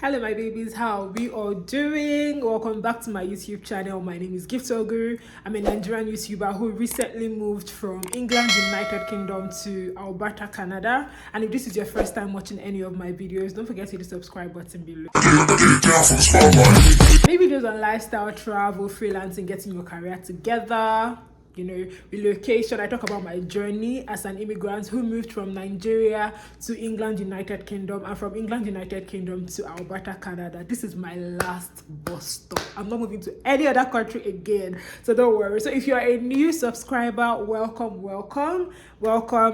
Hello my babies, how are we all doing? Welcome back to my YouTube channel. My name is Gift Guru. I'm a Nigerian YouTuber who recently moved from England, United Kingdom to Alberta, Canada. And if this is your first time watching any of my videos, don't forget to hit the subscribe button below. My videos on lifestyle, travel, freelancing, getting your career together, relocation. I talk about my journey as an immigrant who moved from Nigeria to England, United Kingdom, and from England, United Kingdom to Alberta, Canada. This is my last bus stop. I'm not moving to any other country again, so don't worry. So if you're a new subscriber, welcome,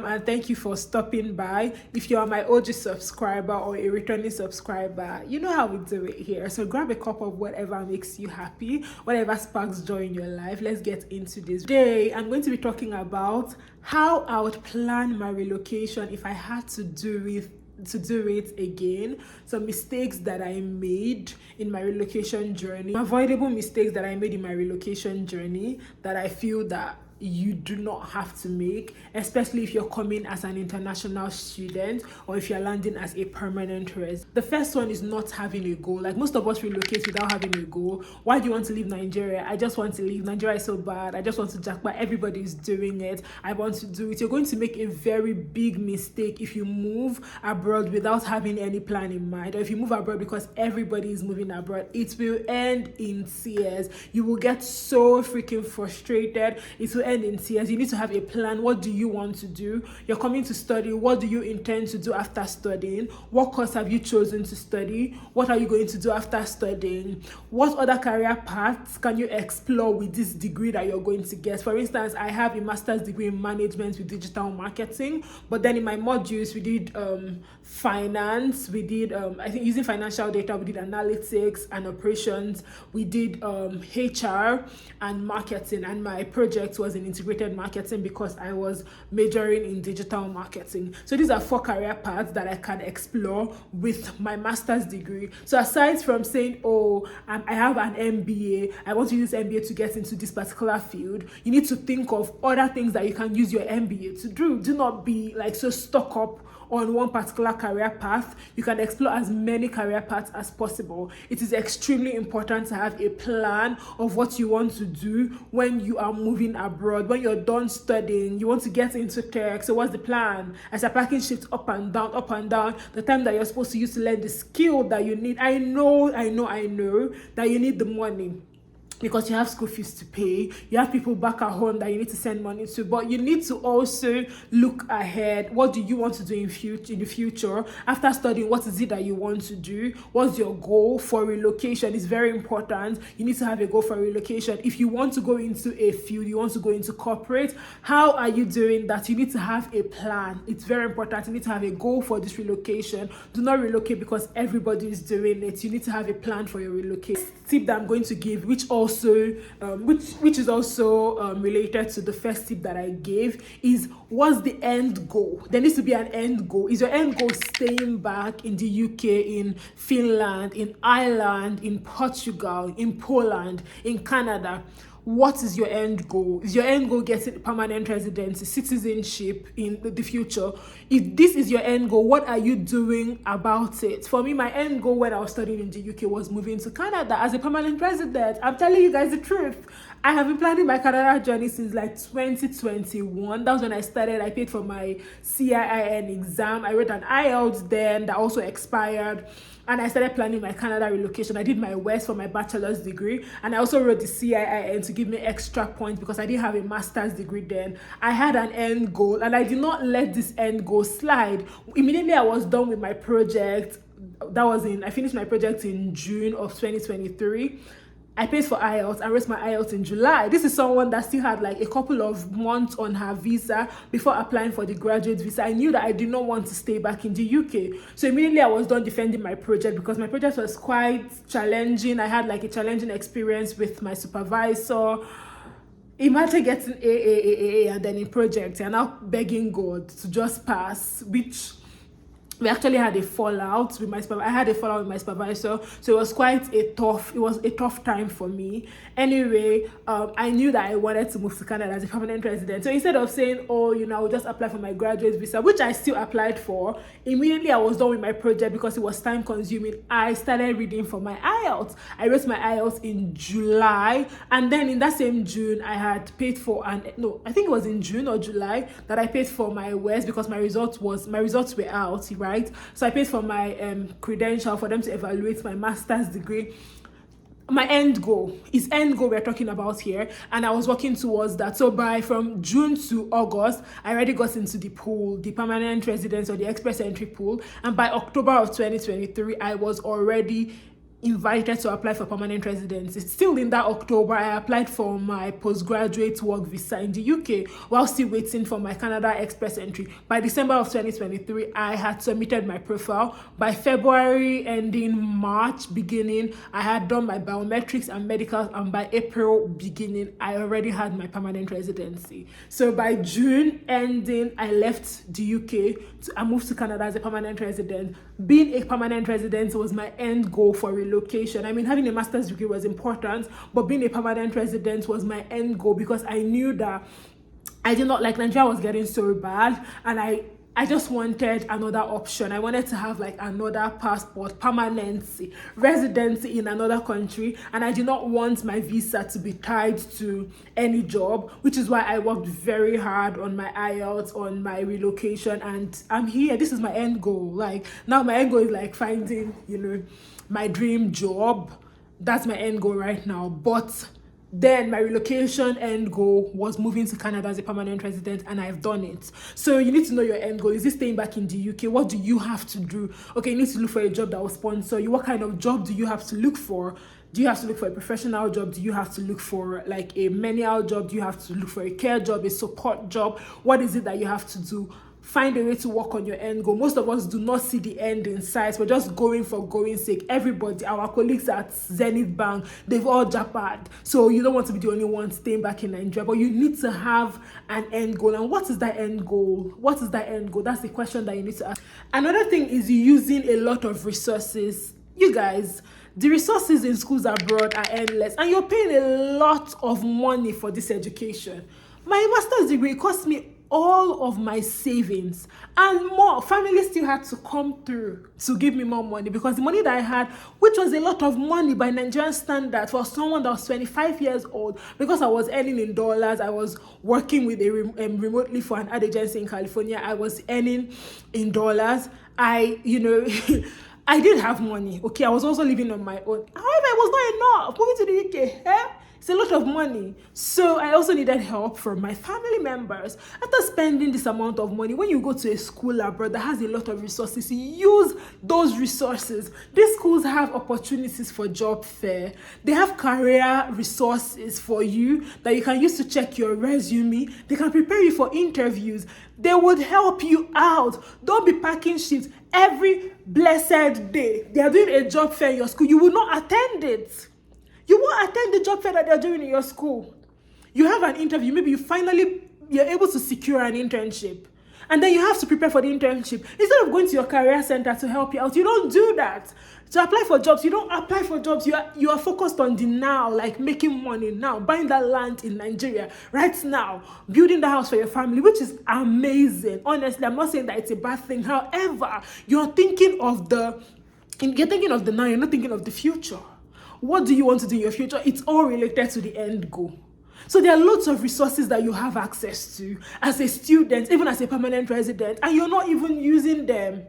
and thank you for stopping by. If you are my OG subscriber or a returning subscriber, you know how we do it here. So grab a cup of whatever makes you happy, whatever sparks joy in your life. Let's get into this. Today, I'm going to be talking about how I would plan my relocation if I had to do it again. Some mistakes that I made in my relocation journey, avoidable mistakes that I made in my relocation journey that I feel that you do not have to make, especially if you're coming as an international student or if you're landing as a permanent resident. The first one is not having a goal. Like, most of us relocate without having a goal. Why do you want to leave Nigeria? I just want to leave. Nigeria is so bad. I just want to jackpot. Everybody is doing it. I want to do it. You're going to make a very big mistake if you move abroad without having any plan in mind, or if you move abroad because everybody is moving abroad. It will end in tears. You will get so freaking frustrated. It will end in tears. You need to have a plan. What do you want to do? You're coming to study. What do you intend to do after studying? What course have you chosen to study? What are you going to do after studying? What other career paths can you explore with this degree that you're going to get? For instance, I have a master's degree in management with digital marketing, but then in my modules we did finance, we did I think using financial data, we did analytics and operations, we did HR and marketing, and my project was in integrated marketing because I was majoring in digital marketing. So these are 4 career paths that I can explore with my master's degree. So aside from saying, I have an MBA, I want to use MBA to get into this particular field, you need to think of other things that you can use your MBA to do. Do not be like so stuck up on one particular career path. You can explore as many career paths as possible. It is extremely important to have a plan of what you want to do when you are moving abroad. When you're done studying, you want to get into tech. So what's the plan? As a packing shift up and down, the time that you're supposed to use to learn the skill that you need. I know that you need the money, because you have school fees to pay, you have people back at home that you need to send money to, but you need to also look ahead. What do you want to do in the future? After studying, what is it that you want to do? What's your goal for relocation? It's very important. You need to have a goal for relocation. If you want to go into a field, you want to go into corporate, how are you doing that? You need to have a plan. It's very important. You need to have a goal for this relocation. Do not relocate because everybody is doing it. You need to have a plan for your relocation. Tip that I'm going to give, which is also related to the first tip that I gave, is what's the end goal? There needs to be an end goal. Is your end goal staying back in the UK, in Finland, in Ireland, in Portugal, in Poland, in Canada? What is your end goal? Is your end goal getting permanent residency, citizenship in the future? If this is your end goal, what are you doing about it? For me, my end goal when I was studying in the UK was moving to Canada as a permanent resident. I'm telling you guys the truth. I have been planning my Canada journey since like 2021. That was when I started. I paid for my CIIN exam. I wrote an IELTS then that also expired. And I started planning my Canada relocation. I did my West for my bachelor's degree. And I also wrote the CIIN to give me extra points because I didn't have a master's degree then. I had an end goal and I did not let this end goal slide. Immediately I was done with my project. I finished my project in June of 2023. I paid for IELTS and wrote my IELTS in July. This is someone that still had like a couple of months on her visa before applying for the graduate visa. I knew that I did not want to stay back in the UK. So immediately I was done defending my project because my project was quite challenging. I had like a challenging experience with my supervisor. Imagine getting A, and then in project, you're now begging God to just pass, which we actually had a fallout with my supervisor. I had a fallout with my supervisor, so it was quite a tough time for me. Anyway, I knew that I wanted to move to Canada as a permanent resident. So instead of saying, oh, I would just apply for my graduate visa, which I still applied for, immediately I was done with my project because it was time consuming. I started reading for my IELTS. I wrote my IELTS in July, and then in that same June, I had paid for I think it was in June or July that I paid for my WES because my results were out, right? So I paid for my credential for them to evaluate my master's degree. My end goal we're talking about here, and I was working towards that. So from June to August, I already got into the pool, the permanent residence or the express entry pool, and by October of 2023, I was already invited to apply for permanent residency. Still in that October, I applied for my postgraduate work visa in the UK while still waiting for my Canada express entry. By December of 2023, I had submitted my profile. By February ending March beginning, I had done my biometrics and medicals, and by April beginning, I already had my permanent residency. So by June ending, I left the UK. I moved to Canada as a permanent resident. Being a permanent resident was my end goal for relocation. I mean, having a master's degree was important, but being a permanent resident was my end goal because I knew that I did not like Nigeria was getting so bad, and I just wanted another option. I wanted to have like another passport, permanency, residency in another country, and I did not want my visa to be tied to any job, which is why I worked very hard on my IELTS, on my relocation, and I'm here. This is my end goal. Like now my end goal is like finding, my dream job. That's my end goal right now. But then my relocation end goal was moving to Canada as a permanent resident, and I've done it. So you need to know your end goal. Is it staying back in the UK? What do you have to do? Okay, you need to look for a job that will sponsor you. What kind of job do you have to look for? Do you have to look for a professional job? Do you have to look for like a menial job? Do you have to look for a care job, a support job? What is it that you have to do? Find a way to work on your end goal. Most of us do not see the end in sight. We're just going for going sake. Everybody, our colleagues at Zenith Bank, they've all jackpot. So you don't want to be the only one staying back in Nigeria, but you need to have an end goal. And what is that end goal? What is that end goal? That's the question that you need to ask. Another thing is using a lot of resources. You guys, the resources in schools abroad are endless, and you're paying a lot of money for this education. My master's degree cost me all of my savings and more. Family still had to come through to give me more money because the money that I had, which was a lot of money by Nigerian standard for someone that was 25 years old, because I was earning in dollars, I was working with remotely for an ad agency in California, I was earning in dollars. I did have money. Okay, I was also living on my own. However, it was not enough. Moving to the UK, it's a lot of money. So I also needed help from my family members. After spending this amount of money, when you go to a school abroad that has a lot of resources, use those resources. These schools have opportunities for job fair. They have career resources for you that you can use to check your resume. They can prepare you for interviews. They would help you out. Don't be packing shifts every blessed day. They are doing a job fair in your school. You will not attend it. You won't attend the job fair that they're doing in your school. You have an interview. Maybe you're able to secure an internship. And then you have to prepare for the internship. Instead of going to your career center to help you out, you don't do that. To apply for jobs, you don't apply for jobs. You are focused on the now, like making money now, buying that land in Nigeria right now, building the house for your family, which is amazing. Honestly, I'm not saying that it's a bad thing. However, you're thinking of the now, you're not thinking of the future. What do you want to do in your future? It's all related to the end goal. So there are lots of resources that you have access to as a student, even as a permanent resident, and you're not even using them.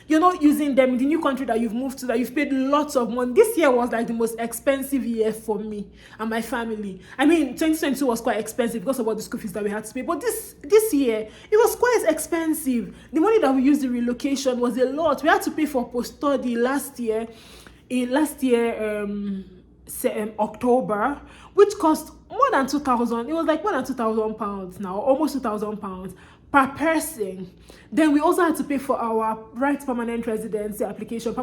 You're not using them in the new country that you've moved to, that you've paid lots of money. This year was like the most expensive year for me and my family. I mean, 2022 was quite expensive because of all the school fees that we had to pay. But this year, it was quite expensive. The money that we used in relocation was a lot. We had to pay for post-study last year, October, which cost more than 2,000. It was like more than 2,000 pounds now, almost 2,000 pounds per person. Then we also had to pay for our permanent residency application,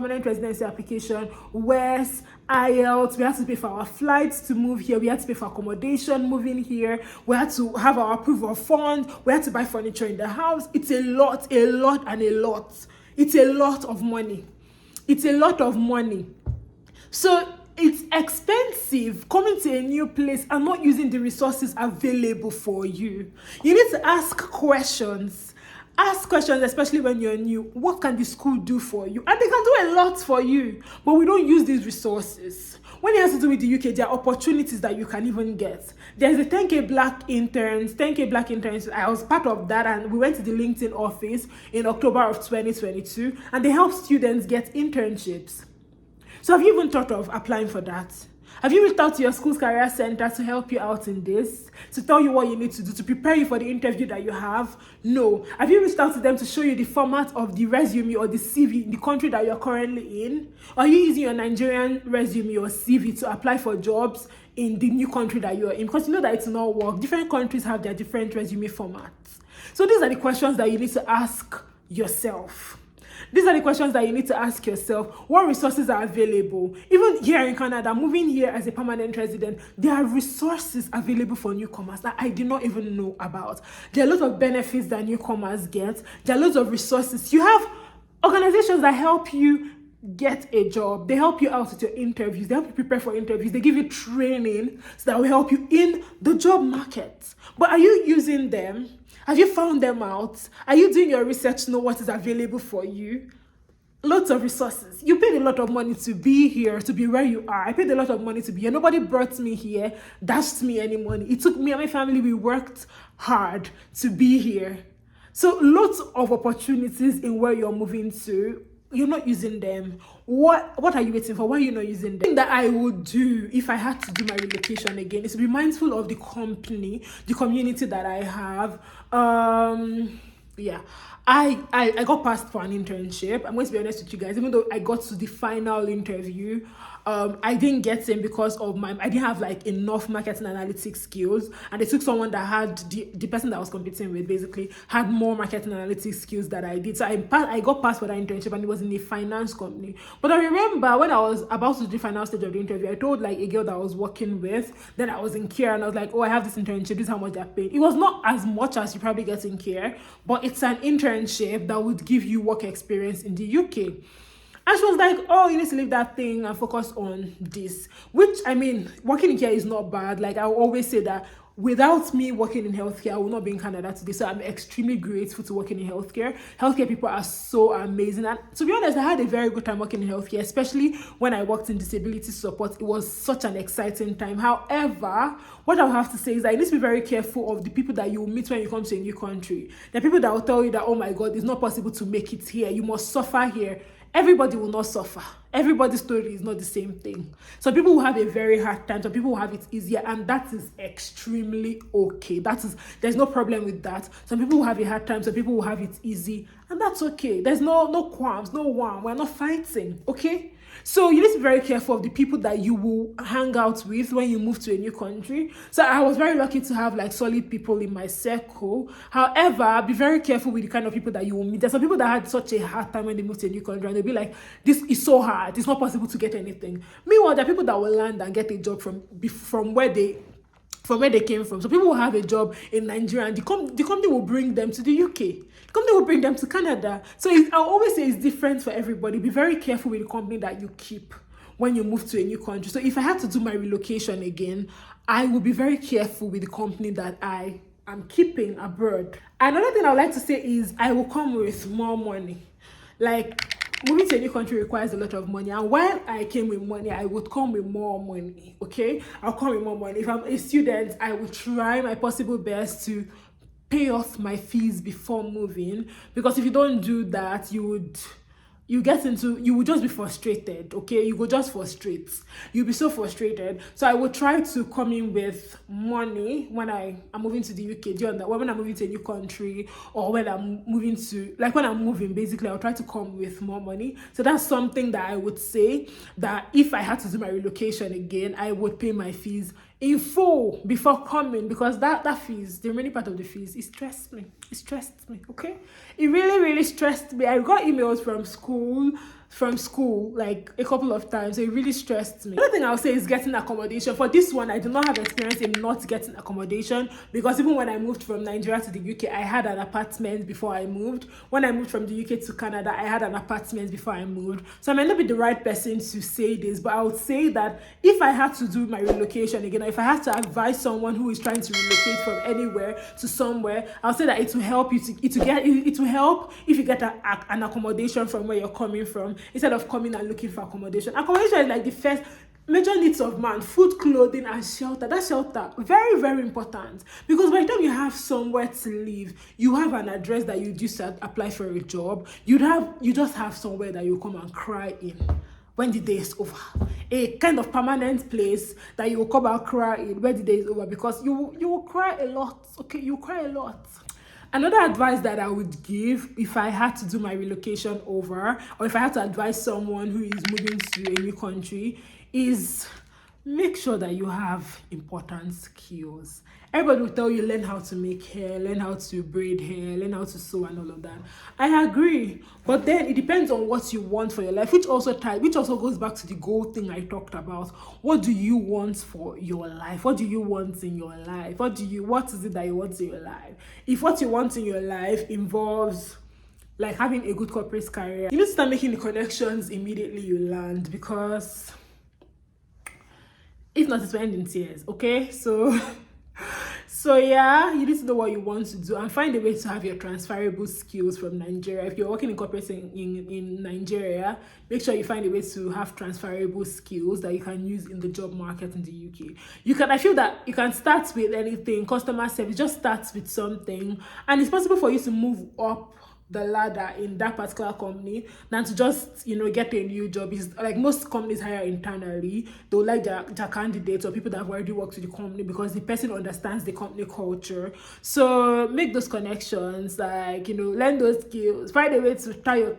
WES, IELTS. We had to pay for our flights to move here. We had to pay for accommodation moving here. We had to have our approval fund. We had to buy furniture in the house. It's a lot. It's a lot of money. It's a lot of money. So it's expensive coming to a new place and not using the resources available for you. You need to ask questions. Ask questions, especially when you're new. What can the school do for you? And they can do a lot for you, but we don't use these resources. When it has to do with the UK, there are opportunities that you can even get. There's a 10K Black interns. I was part of that, and we went to the LinkedIn office in October of 2022, and they help students get internships. So have you even thought of applying for that? Have you reached out to your school's career center to help you out in this? To tell you what you need to do, to prepare you for the interview that you have? No. Have you reached out to them to show you the format of the resume or the CV in the country that you're currently in? Or are you using your Nigerian resume or CV to apply for jobs in the new country that you're in? Because you know that it's not work. Different countries have their different resume formats. So these are the questions that you need to ask yourself. These are the questions that you need to ask yourself. What resources are available? Even here in Canada, moving here as a permanent resident, there are resources available for newcomers that I did not even know about. There are a lot of benefits that newcomers get. There are lots of resources. You have organizations that help you get a job. They help you out with your interviews. They help you prepare for interviews. They give you training so that will help you in the job market. But are you using them? Have you found them out? Are you doing your research to know what is available for you? Lots of resources. You paid a lot of money to be here, to be where you are. I paid a lot of money to be here. Nobody brought me here, dashed me any money. It took me and my family, we worked hard to be here. So lots of opportunities in where you're moving to. You're not using them. What are you waiting for? Why are you not using them? The thing that I would do if I had to do my relocation again is to be mindful of the company, the community that I have. I got passed for an internship. I'm going to be honest with you guys. Even though I got to the final interview, I didn't get in because of I didn't have like enough marketing analytics skills, and they took someone that had the person that I was competing with basically had more marketing analytics skills than I did. So I got passed for that internship, and it was in a finance company. But I remember when I was about to do the final stage of the interview, I told like a girl that I was working with, then I was in care, and I was like, oh, I have this internship, this is how much they're paid. It was not as much as you probably get in care, but it's an internship that would give you work experience in the UK. And she was like, oh, you need to leave that thing and focus on this. Which, I mean, working in care is not bad. Like, I always say that without me working in healthcare, I would not be in Canada today. So I'm extremely grateful to working in healthcare. Healthcare people are so amazing. And to be honest, I had a very good time working in healthcare, especially when I worked in disability support. It was such an exciting time. However, what I'll have to say is that you need to be very careful of the people that you meet when you come to a new country. There are people that will tell you that, oh my God, it's not possible to make it here. You must suffer here. Everybody will not suffer. Everybody's story is not the same thing. Some people will have a very hard time. Some people will have it easier, and that is extremely okay. There's no problem with that. Some people will have a hard time. Some people will have it easy, and that's okay. There's no qualms, no one. We're not fighting, okay? So you need to be very careful of the people that you will hang out with when you move to a new country. So I was very lucky to have like solid people in my circle. However, be very careful with the kind of people that you will meet. There's some people that had such a hard time when they moved to a new country, and they'll be like, this is so hard, it's not possible to get anything. Meanwhile, there are people that will land and get a job from where they came from. So people will have a job in Nigeria, and the company will bring them to the UK. The company will bring them to Canada. So I'll always say it's different for everybody. Be very careful with the company that you keep when you move to a new country. So if I had to do my relocation again, I will be very careful with the company that I am keeping abroad. Another thing I would like to say is I will come with more money. Like, moving to a new country requires a lot of money, and while I came with money, I would come with more money, okay? I'll come with more money. If I'm a student, I will try my possible best to pay off my fees before moving, because if you don't do that, you would just be frustrated, okay? You will just frustrate. You'll be so frustrated. So I will try to come in with money when I'm moving to the UK. Do you understand? When I'm moving to a new country, or when I'm moving, basically, I'll try to come with more money. So that's something that I would say that if I had to do my relocation again, I would pay my fees in full before coming, because that fees, the remaining part of the fees, it stressed me, okay? It really, really stressed me. I got emails from school from school like a couple of times, so it really stressed me. Another thing I'll say is getting accommodation. For this one, I do not have experience in not getting accommodation, because even when I moved from Nigeria to the UK, I had an apartment before I moved. When I moved from the UK to Canada, I had an apartment before I moved. So I might not be the right person to say this, but I would say that if I had to do my relocation again, or if I had to advise someone who is trying to relocate from anywhere to somewhere, I'll say that it will help you it will help if you get an accommodation from where you're coming from, instead of coming and looking for accommodation. Accommodation is like the first major needs of man: food, clothing, and shelter. That shelter, very, very important, because by the time you have somewhere to live, you have an address that you just apply for a job, you just have somewhere that you come and cry in when the day is over. A kind of permanent place that you will come and cry in when the day is over, because you will cry a lot. Okay, you cry a lot. Another advice that I would give if I had to do my relocation over, or if I had to advise someone who is moving to a new country, is make sure that you have important skills. Everybody will tell you learn how to make hair, learn how to braid hair, learn how to sew and all of that. I agree, but then it depends on what you want for your life, which also goes back to the goal thing I talked about. What do you want for your life? What do you want in your life? What is it that you want in your life? If what you want in your life involves like having a good corporate career, you need to start making the connections immediately you land, because if not, it's going to end in tears. Okay, so yeah, you need to know what you want to do and find a way to have your transferable skills from Nigeria. If you're working in corporate in Nigeria, make sure you find a way to have transferable skills that you can use in the job market in the UK. I feel that you can start with anything, customer service, just start with something, and it's possible for you to move up the ladder in that particular company than to just get a new job. Is like most companies hire internally. They'll like their candidates or people that have already worked with the company, because the person understands the company culture. So make those connections, like learn those skills, find a way to tie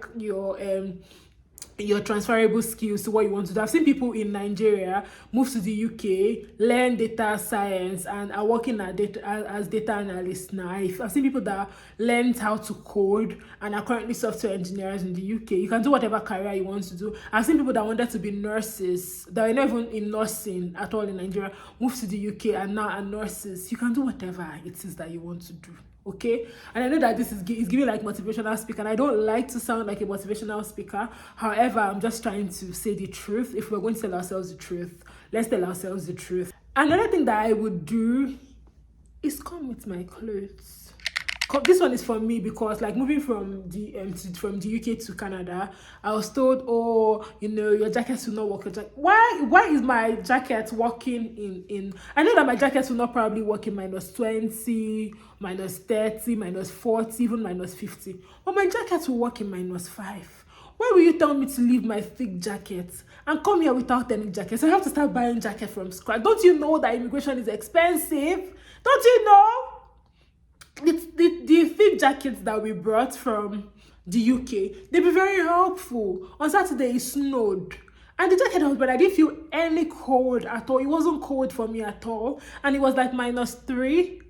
your transferable skills to what you want to do. I've seen people in Nigeria move to the UK, learn data science, and are working as data analysts now. I've seen people that learned how to code and are currently software engineers in the UK. You can do whatever career you want to do. I've seen people that wanted to be nurses, that were not even in nursing at all in Nigeria, move to the UK and now are nurses. You can do whatever it is that you want to do. Okay, and I know that this is giving like motivational speaker, and I don't like to sound like a motivational speaker. However, I'm just trying to say the truth. If we're going to tell ourselves the truth, let's tell ourselves the truth. Another thing that I would do is come with my clothes. This one is for me, because like moving from the UK to Canada, I was told, oh, your jackets will not work. Why is my jacket working in I know that my jackets will not probably work in -20, -30, -40, even -50, but my jacket will work in -5. Why will you tell me to leave my thick jacket and come here without any jackets? I have to start buying jackets from scratch. Don't you know that immigration is expensive? Don't you know? The thick jackets that we brought from the UK, they'd be very helpful. On Saturday, it snowed. And the jacket I was wearing, I didn't feel any cold at all. It wasn't cold for me at all. And it was like -3.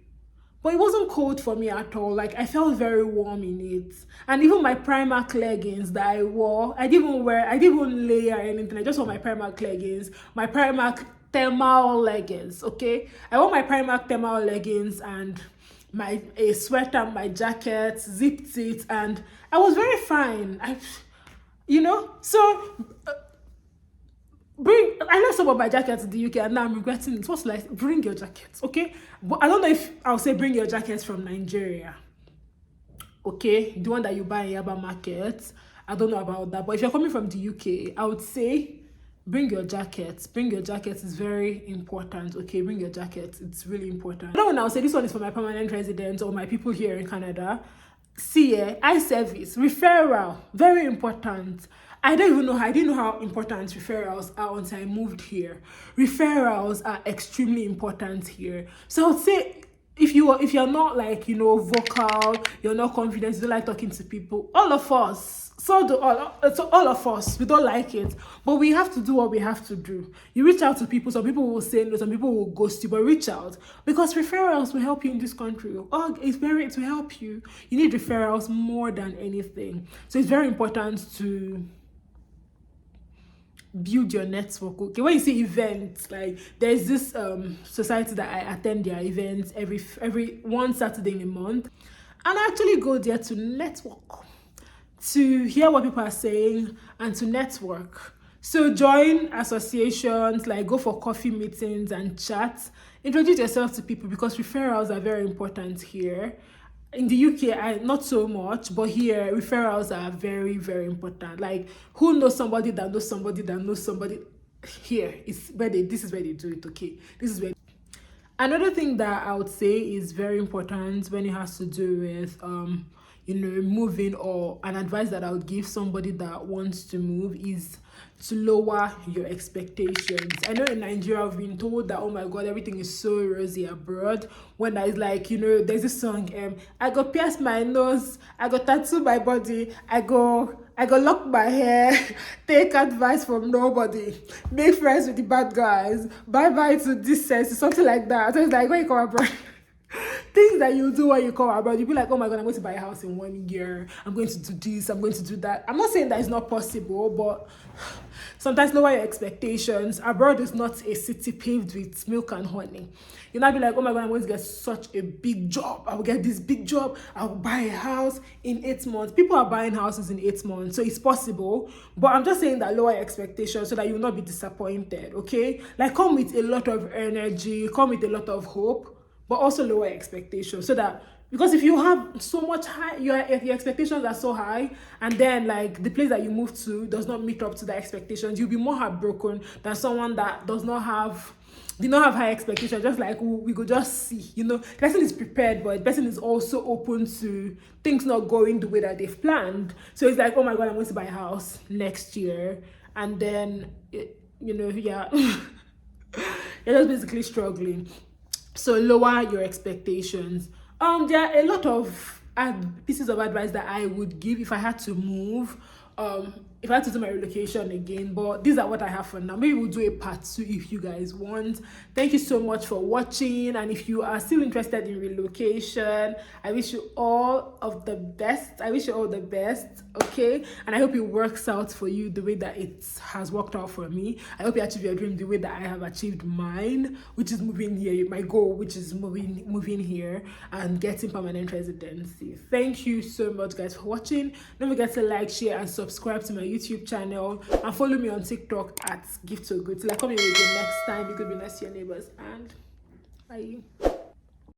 But it wasn't cold for me at all. Like, I felt very warm in it. And even my Primark leggings that I wore, I didn't even layer anything. I just wore my Primark leggings, my Primark thermal leggings, okay? I wore my Primark thermal leggings and a sweater, my jacket, zipped it, and I was very fine. I left some of my jackets in the UK and now I'm regretting it. What's like, bring your jackets, okay? But I don't know if I'll say bring your jackets from Nigeria, okay? The one that you buy in Yaba Market. I don't know about that. But if you're coming from the UK, I would say bring your jackets. Bring your jackets is very important, okay? Bring your jackets. It's really important. Another one I'll say, this one is for my permanent residents or my people here in Canada. eye service, referral, very important. I didn't know how important referrals are until I moved here. Referrals are extremely important here. So I would say if you're not like, vocal, you're not confident, you don't like talking to people, all of us, all of us, we don't like it. But we have to do what we have to do. You reach out to people, some people will say no, some people will ghost you, but reach out. Because referrals will help you in this country. It will help you. You need referrals more than anything. So it's very important to build your network. Okay, when you say events, like there's this society that I attend their events every one Saturday in a month, and I actually go there to network, to hear what people are saying, and to network. So join associations, like go for coffee meetings and chat. Introduce yourself to people, because referrals are very important here. In the UK, not so much, but here referrals are very, very important. Like, who knows somebody that knows somebody that knows somebody? Here is where this is where they do it. Okay, this is where. Another thing that I would say is very important when it has to do with moving, or an advice that I would give somebody that wants to move, is to lower your expectations. I know in Nigeria I've been told that, oh my god, everything is so rosy abroad, when I like, there's this song, I go pierce my nose, I go tattoo my body, I go lock my hair, take advice from nobody, make friends with the bad guys, bye bye to this sense, something like that. So it's like, when you come abroad, things that you do when you come abroad, you'll be like, oh my god, I'm going to buy a house in 1 year, I'm going to do this, I'm going to do that. I'm not saying that it's not possible, but sometimes lower your expectations. Abroad is not a city paved with milk and honey. You'll not be like, oh my god, I'm going to get such a big job, I will get this big job, I will buy a house in 8 months. People are buying houses in 8 months, so it's possible. But I'm just saying that lower your expectations so that you will not be disappointed. Okay, like, come with a lot of energy, come with a lot of hope, but also lower expectations, so that, because if you have so much high, your expectations are so high, and then like the place that you move to does not meet up to the expectations, you'll be more heartbroken than someone that did not have high expectations. Just like, we could just see, the person is prepared, but the person is also open to things not going the way that they've planned. So it's like, oh my god, I'm going to buy a house next year, and then you're just basically struggling. So lower your expectations. There are a lot of pieces of advice that I would give if I had to move, if I had to do my relocation again, but these are what I have for now. Maybe we'll do a part 2 if you guys want. Thank you so much for watching, and if you are still interested in relocation, I wish you all of the best. Okay, and I hope it works out for you the way that it has worked out for me. I hope you achieve your dream the way that I have achieved mine, which is moving here, my goal, which is moving here and getting permanent residency. Thank you so much, guys, for watching. Don't forget to like, share, and subscribe to my YouTube channel, and follow me on TikTok at Gift So Good. Till I come here again next time, be good, be nice to your neighbors, and bye.